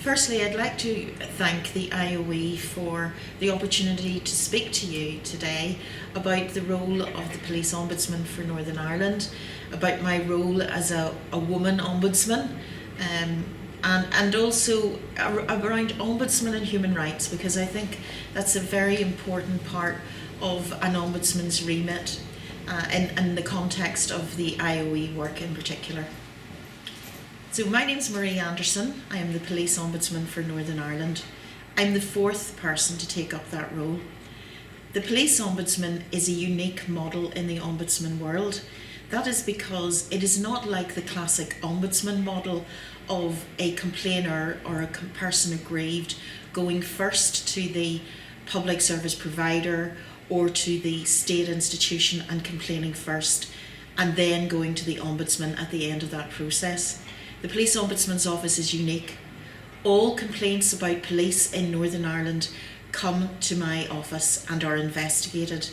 Firstly, I'd like to thank the IOE for the opportunity to speak to you today about the role of the Police Ombudsman for Northern Ireland, about my role as a woman ombudsman, and also around ombudsman and human rights, because I think that's a very important part of an ombudsman's remit in the context of the IOE work in particular. So my name's Marie Anderson. I am the Police Ombudsman for Northern Ireland. I'm the fourth person to take up that role. The Police Ombudsman is a unique model in the ombudsman world. That is because it is not like the classic ombudsman model of a complainer or a person aggrieved going first to the public service provider or to the state institution and complaining first, and then going to the ombudsman at the end of that process. The Police Ombudsman's Office is unique. All complaints about police in Northern Ireland come to my office and are investigated.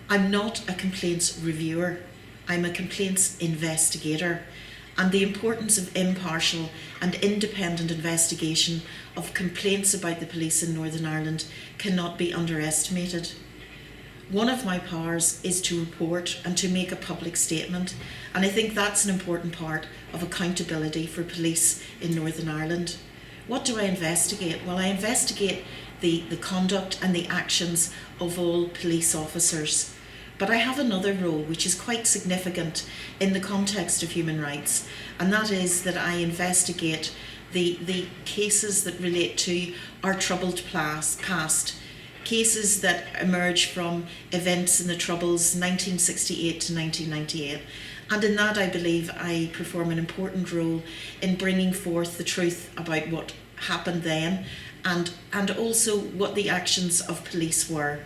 I'm not a complaints reviewer, I'm a complaints investigator, and the importance of impartial and independent investigation of complaints about the police in Northern Ireland cannot be underestimated. One of my powers is to report and to make a public statement, and I think that's an important part of accountability for police in Northern Ireland. What do I investigate? Well, I investigate the conduct and the actions of all police officers. But I have another role which is quite significant in the context of human rights, and that is that I investigate the cases that relate to our troubled past. Cases that emerge from events in the Troubles 1968 to 1998. And in that, I believe I perform an important role in bringing forth the truth about what happened then and also what the actions of police were.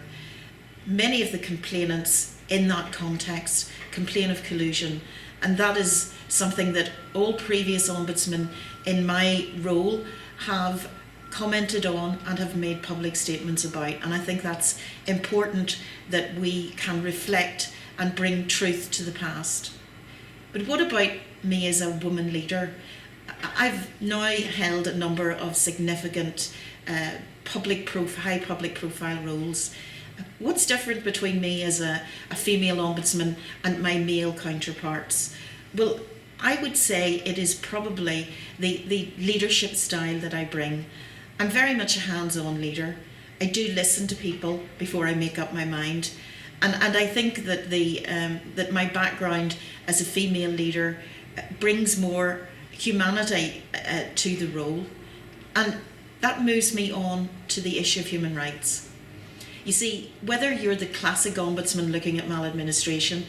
Many of the complainants in that context complain of collusion, and that is something that all previous ombudsmen in my role have commented on and have made public statements about, and I think that's important that we can reflect and bring truth to the past. But what about me as a woman leader? I've now held a number of significant high public profile roles. What's different between me as a female ombudsman and my male counterparts? Well, I would say it is probably the leadership style that I bring. I'm very much a hands-on leader. I do listen to people before I make up my mind, and I think that that my background as a female leader brings more humanity to the role, and that moves me on to the issue of human rights. You see, whether you're the classic ombudsman looking at maladministration,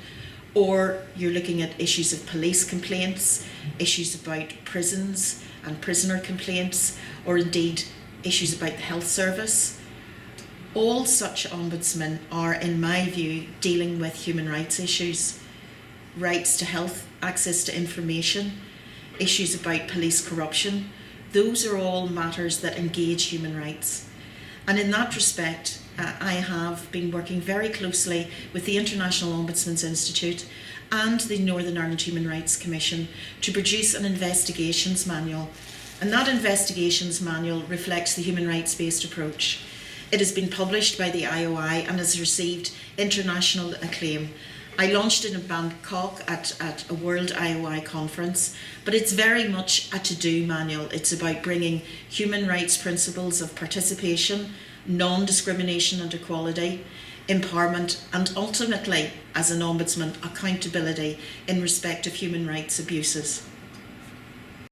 or you're looking at issues of police complaints, issues about prisons and prisoner complaints, or indeed issues about the health service, all such ombudsmen are, in my view, dealing with human rights issues, rights to health, access to information, issues about police corruption. Those are all matters that engage human rights. And in that respect, I have been working very closely with the International Ombudsman's Institute and the Northern Ireland Human Rights Commission to produce an investigations manual. And that investigations manual reflects the human rights-based approach. It has been published by the IOI and has received international acclaim. I launched it in Bangkok at a World IOI conference, but it's very much a to-do manual. It's about bringing human rights principles of participation, non-discrimination and equality, empowerment, and ultimately, as an ombudsman, accountability in respect of human rights abuses.